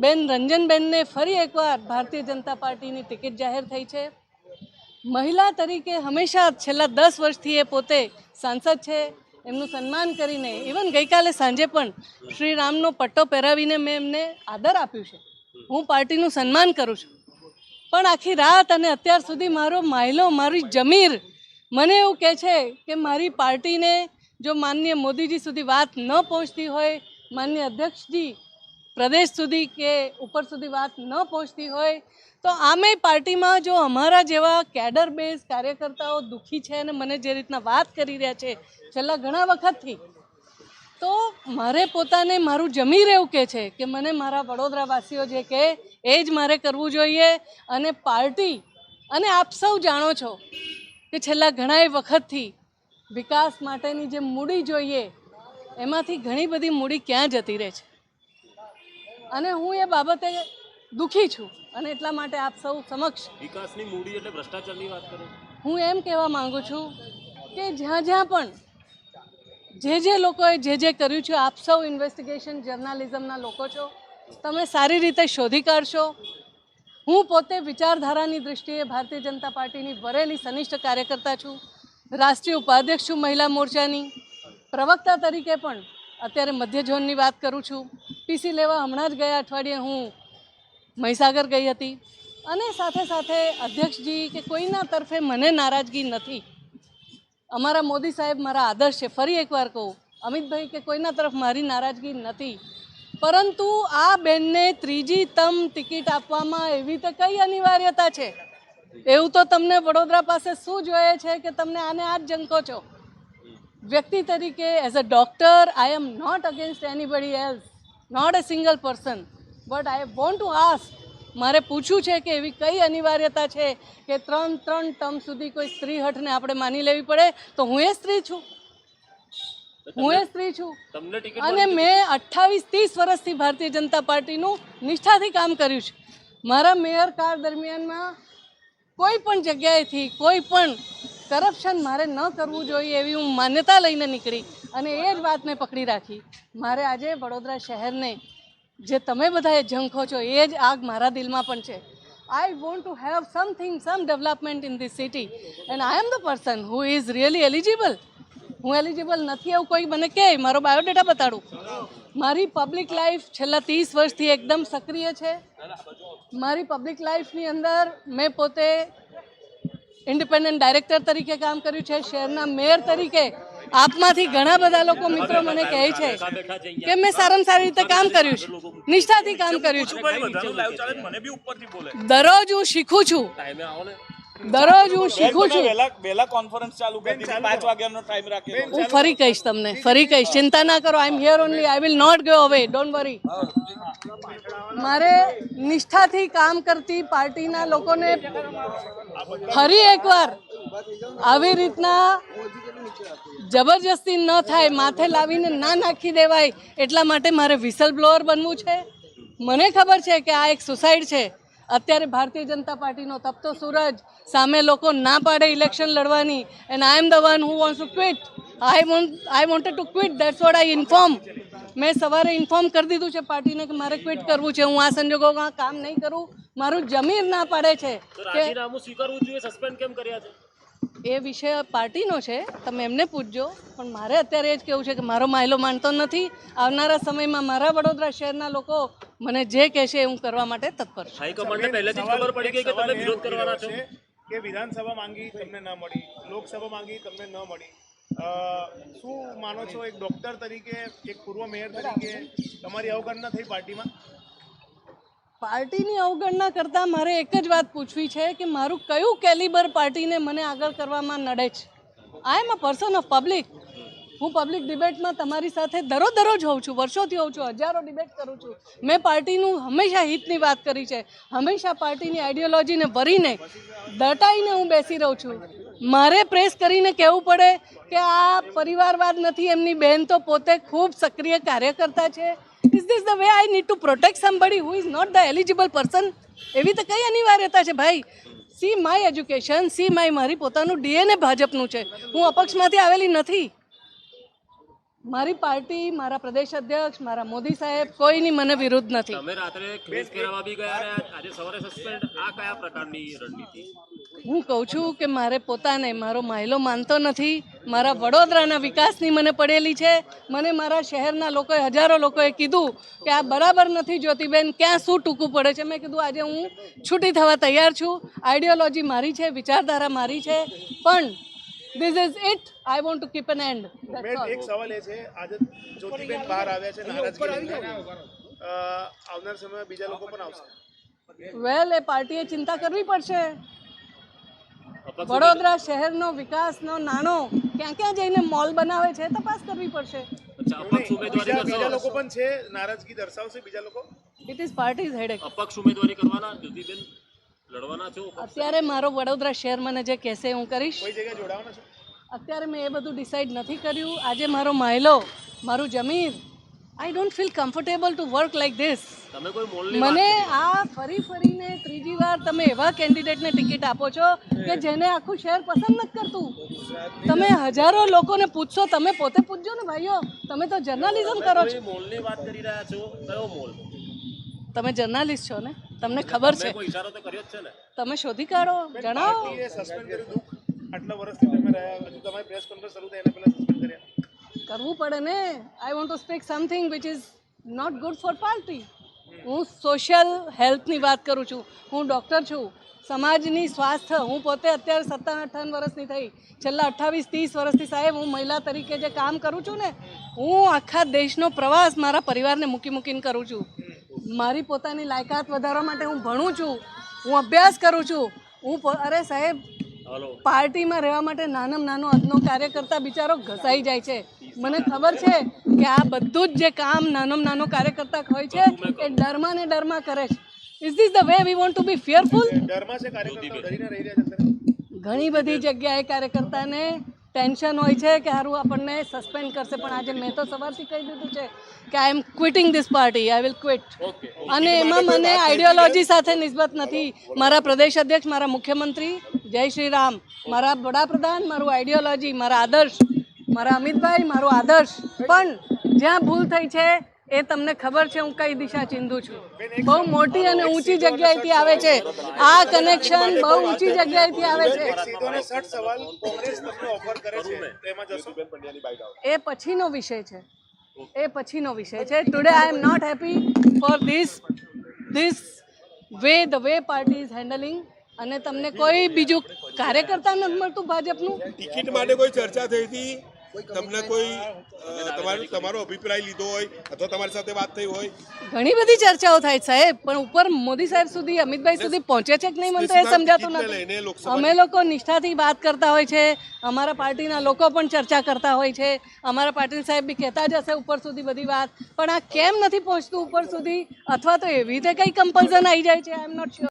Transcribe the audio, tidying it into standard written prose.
બેન રંજનબેનને ફરી એકવાર ભારતીય જનતા પાર્ટીની ટિકિટ જાહેર થઈ છે. મહિલા તરીકે હંમેશા છેલ્લા 10 વર્ષથી એ પોતે સાંસદ છે. એમનું સન્માન કરીને ઇવન ગઈકાલે સાંજે પણ શ્રી રામનો પટ્ટો પહેરાવીને મેં એમને આદર આપ્યું છે. હું પાર્ટીનું સન્માન કરું છું. પણ આખી રાત અને અત્યાર સુધી મારો માયલો, મારી જમીર મને એવું કહે છે કે મારી પાર્ટીને જો માનનીય મોદીજી સુધી વાત ન પહોંચતી હોય, માનનીય અધ્યક્ષજી પ્રદેશ સુધી કે ઉપર સુધી વાત ન પહોંચતી હોય, તો આમે પાર્ટીમાં જો અમારા જેવા કેડર બેઝ કાર્યકર્તાઓ દુઃખી છે અને મને જે રીતના વાત કરી રહ્યા છે છેલ્લા ઘણા વખતથી, તો મારે પોતાને મારું જમીર એવું કહે છે કે મને મારા વડોદરાવાસીઓ જે કહે એ જ મારે કરવું જોઈએ. અને પાર્ટી અને આપ સૌ જાણો છો કે છેલ્લા ઘણા વખતથી વિકાસ માટેની જે મૂડી જોઈએ એમાંથી ઘણી બધી મૂડી ક્યાં જતી રહે છે અને હું એ બાબતે દુઃખી છું. અને એટલા માટે આપ સૌ સમક્ષ વિકાસની મૂડી એટલે ભ્રષ્ટાચારની વાત કરો. હું એમ કહેવા માંગુ છું કે જ્યાં જ્યાં પણ જે લોકોએ જે કર્યું છે, આપ સૌ ઇન્વેસ્ટિગેશન જર્નાલિઝમના લોકો છો, તમે સારી રીતે શોધી કાઢશો. હું પોતે વિચારધારાની દૃષ્ટિએ ભારતીય જનતા પાર્ટીની વરેલી સનિષ્ઠ કાર્યકર્તા છું. રાષ્ટ્રીય ઉપાધ્યક્ષ છું મહિલા મોરચાની. પ્રવક્તા તરીકે પણ અત્યારે મધ્ય ઝોનની વાત કરું છું. પીસી લેવા હમણાં જ ગયા અઠવાડિયે હું મહીસાગર ગઈ હતી. અને સાથે સાથે અધ્યક્ષજી કે કોઈના તરફે મને નારાજગી નથી. અમારા મોદી સાહેબ મારા આદર્શ છે. ફરી એકવાર કહું, અમિતભાઈ કે કોઈના તરફ મારી નારાજગી નથી. પરંતુ આ બેનને ત્રીજી તમ ટિકિટ આપવામાં એવી તો કઈ અનિવાર્યતા છે? એવું તો તમને વડોદરા પાસે શું જોઈએ છે કે તમને આને આ જ જંકો છો? વ્યક્તિ તરીકે as a doctor I am not against anybody else, not a single person, but I want to ask, મારે પૂછવું છે કે એવી કઈ અનિવાર્યતા છે કે ત્રણ ટર્મ સુધી કોઈ સ્ત્રી હઠને આપણે માની લેવી પડે? તો હું એ સ્ત્રી છું, અને મેં 28-30 વર્ષથી ભારતીય જનતા પાર્ટીનું નિષ્ઠાથી કામ કર્યું છે. મારા મેયર કાળ દરમિયાનમાં કોઈ પણ જગ્યાએથી કોઈ પણ કરપ્શન મારે ન કરવું જોઈએ એવી હું માન્યતા લઈને નીકળી અને એ જ વાતને પકડી રાખી. મારે આજે વડોદરા શહેરને જે તમે બધા ઝંખો છો એ જ આગ મારા દિલમાં પણ છે. આઈ want to have sum development in this city and I am the person who is really eligible. હું એલિજિબલ નથી એવું કોઈ મને કહે, મારો બાયોડેટા બતાડું. મારી પબ્લિક લાઈફ છેલ્લા 30 વર્ષથી એકદમ સક્રિય છે. મારી પબ્લિક લાઈફની અંદર મેં પોતે ઇન્ડિપેન્ડન્ટ ડાયરેક્ટર તરીકે કામ કર્યું છે, શહેરના મેયર તરીકે. આપમાંથી ઘણા બધા લોકો મિત્રો મને કહે છે કે મેં સારામાં સારી રીતે કામ કર્યું છે, નિષ્ઠાથી કામ કર્યું છે. દરરોજ હું શીખું છું, દરરોજ હું શીખું છું. હું ફરી કહીશ તમને, ફરી કહીશ, ચિંતા ના કરો. I am here only, I will not go away, don't worry. મારે નિષ્ઠાથી કામ કરતી પાર્ટીના લોકોને ફરી એકવાર આવી રીતના જબરજસ્તી ન થાય, માથે લાવીને ના નાખી દેવાય, એટલા માટે મારે વિસલ બ્લોઅર બનવું છે. મને ખબર છે કે આ એક સુસાઇડ છે. અત્યારે ભારતીય જનતા પાર્ટીનો તપતો સૂરજ, સામે લોકો ના પાડે ઇલેક્શન લડવાની, and I am the one who wants to quit. I wanted to quit, that's what I inform. મેં સવારે ઇન્ફોર્મ કરી દીધું છે પાર્ટીને કે મારે ક્વિટ કરવું છે. હું આ સંજોગોમાં કામ નહીં કરું. મારું જમીર ના પાડે છે કે એ વિષય પાર્ટીનો છે, તમે એમને પૂછજો. પણ મારે અત્યારે એ જ કહેવું છે કે મારો માયલો માનતો નથી. આવનારા સમયમાં મારા વડોદરા શહેરના લોકો મને જે કહેશે હું કરવા માટે તત્પર છું. હાઈકમાન્ડને પહેલેથી જ ખબર પડી ગઈ કે તમે વિરોધ કરવાના છો કે વિધાનસભા માંગી તમને ન મળી, લોકસભા માંગી તમને ન મળી. શું માનો છો એક ડોક્ટર તરીકે, એક પૂર્વ મેયર તરીકે તમારી અવગણના થઈ પાર્ટીમાં? પાર્ટીની અવગણના કરતાં મારે એક જ વાત પૂછવી છે કે મારું કયું કેલિબર પાર્ટીને મને આગળ કરવામાં નડે છે. આઈ એમ અ પર્સન ઓફ પબ્લિક. હું પબ્લિક ડિબેટમાં તમારી સાથે દરરોજ હોઉં છું, વર્ષોથી હોઉં છું, હજારો ડિબેટ કરું છું. મેં પાર્ટીનું હંમેશા હિતની વાત કરી છે. હંમેશા પાર્ટીની આઈડિયોલોજીને વરીને દટાઈને હું બેસી રહું છું. મારે પ્રેસ કરીને કહેવું પડે કે આ પરિવારવાદ નથી. એમની બહેન તો પોતે ખૂબ સક્રિય કાર્યકર્તા છે. Is this the way I need to protect somebody who is not the eligible person? એવી તો કઈ અનિવાર્યતા છે ભાઈ? સી માય એજ્યુકેશન, સી મારી પોતાનું ડીએનએ ભાજપનું છે. હું અપક્ષમાંથી આવેલી નથી. મારી પાર્ટી, મારા પ્રદેશ અધ્યક્ષ, મારા મોદી સાહેબ કોઈની મને વિરુદ્ધ નથી. તમે રાત્રે કેસ કરાવવા બી ગયા ને આજે સવારે સસ્પેન્ડ, આ કયા પ્રકારની રણનીતિ? હું કહું છું કે મારે પોતાને મારો માયલો માનતો નથી. મારા વડોદરાના વિકાસની મને પડેલી છે. મને મારા શહેરના લોકોએ, હજારો લોકોએ કીધું કે આ બરાબર નથી જ્યોતિબેન, ક્યાં શું ટૂંકું પડે છે. મેં કીધું આજે હું છૂટી થવા તૈયાર છું. આઈડિયોલોજી મારી છે, વિચારધારા મારી છે, પણ this is it. I want to keep an end. બેન એક સવાલ એ છે, આજે જ્યોતિબેન બહાર આવ્યા છે નારાજગી લઈને, આવનાર સમયમાં બીજા લોકો પણ આવશે. વેલ, એ પાર્ટીએ ચિંતા કરવી પડશે. વડોદરા શહેરનો વિકાસનો નાણો ક્યાં ક્યાં જઈને મોલ બનાવે છે તપાસ કરવી પડશે. અચ્છા, અપક્ષ ઉમેદવારી બીજા લોકો કરશો? પણ છે, નારાજગી દર્શાવશે બીજા લોકો. It is parties headache. અપક્ષ ઉમેદવારી કરવાના જ્યોતિબેન, લડવાના છો? અત્યારે મારો વડોદરા શહેર મને જે કહેશે હું કરીશ. કોઈ જગ્યાએ જોડાવાના છે? અત્યારે મેં એ બધું ડિસાઈડ નથી કર્યું. આજે મારો માયલો, મારું જમીન, I don't feel comfortable to work like this. તમે કોઈ મોલની મને આ ફરીને ત્રીજી વાર તમે એવા કેન્ડિડેટને ટિકિટ આપો છો કે જેને આખું શહેર પસંદ નથી કરતું. તમે હજારો લોકોને પૂછશો, તમે પોતે પૂછજો ને ભાઈઓ, તમે તો જર્નલિઝમ કરો છો. મોલની વાત કરી રહ્યા છો, કયો મોલ? તમે જર્નલિસ્ટ છો ને, તમને ખબર છે. કોઈ ઈશારો તો કર્યો જ છે ને? તમે શોધી કાઢો, જણાવો. પાર્ટીએ સસ્પેન્ડ કર્યું દુઃખ, આટલા વર્ષથી તમે રહ્યા, હજુ તમારી પ્રેસ કોન્ફરન્સ શરૂ થાય એના પહેલા સસ્પેન્ડ કર્યા. કરવું પડે ને. I want to speak something which is not good for party. હું સોશિયલ હેલ્થની વાત કરું છું. હું ડૉક્ટર છું. સમાજની સ્વાસ્થ્ય, હું પોતે અત્યારે 57-58 વર્ષની થઈ. છેલ્લા 28-30 વર્ષથી સાહેબ હું મહિલા તરીકે જે કામ કરું છું ને, હું આખા દેશનો પ્રવાસ મારા પરિવારને મૂકીને કરું છું. મારી પોતાની લાયકાત વધારવા માટે હું ભણું છું, હું અભ્યાસ કરું છું. અરે સાહેબ, હલો, પાર્ટીમાં રહેવા માટે નાનામાં નાનો અદનો કાર્યકર્તા બિચારો ઘસાઈ જાય છે. મને ખબર છે કે આ બધું જ જે કામ નાનામાં નાનો કાર્યકર્તા હોય છે એ ડરમાં ને ડરમાં કરે છે. Is this the way we want to be fearful? ડરમાં છે કાર્યકર્તાઓ, ડરીને રહી રહ્યા છે અત્યારે. ઘણી બધી જગ્યાએ કાર્યકર્તાને ટેન્શન હોય છે કે સારું આપણને સસ્પેન્ડ કરશે, પણ આજે મેં તો સવારથી કહી દીધું છે કે I am quitting this party, I will quit. અને એમાં મને આઈડિયોલોજી સાથે નિસ્બત નથી. મારા પ્રદેશ અધ્યક્ષ, મારા મુખ્યમંત્રી, જય શ્રી રામ, મારા વડાપ્રધાન, મારું આઈડિયોલોજી, મારા આદર્શ, મારા અમિતભાઈ, મારો આદર્શ. પણ જ્યાં ભૂલ થઈ છે એ તમને ખબર છે હું કઈ દિશા ચિંધું છું. બહુ મોટી અને ઊંચી જગ્યાએથી આવે છે આ કનેક્શન, બહુ ઊંચી જગ્યાએથી આવે છે. સીધો ને સટ સવાલ, કોંગ્રેસ તમને ઓફર કરે છે તો એમાં જશો? એ પછીનો વિષય છે, એ પછીનો વિષય છે. Today I am not happy for this the way party is handling. અને તમને કોઈ બીજું કાર્યકર્તા નથી મળતું ભાજપનું. ટિકિટ માટે કોઈ ચર્ચા થઈ હતી? તમને કોઈ તમારો અભિપ્રાય લીધો હોય અથવા તમારી સાથે વાત થઈ હોય? ઘણી બધી ચર્ચાઓ થાય સાહેબ, પણ ઉપર મોદી સાહેબ સુધી, અમિતભાઈ સુધી પહોંચે છે કે નહીં મને તો એ સમજાતું નથી. અમે લોકો નિષ્ઠાથી વાત કરતા હોય છે, અમારા પાર્ટીના લોકો પણ ચર્ચા કરતા હોય છે, અમારા પાટીલ સાહેબ બી કહેતા જ હશે ઉપર સુધી બધી વાત, પણ આ કેમ નથી પહોંચતું ઉપર સુધી? અથવા તો એવી રીતે કંઈ કમ્પલ્ઝન આવી જાય છે, આઈ એમ નોટ શ્યોર.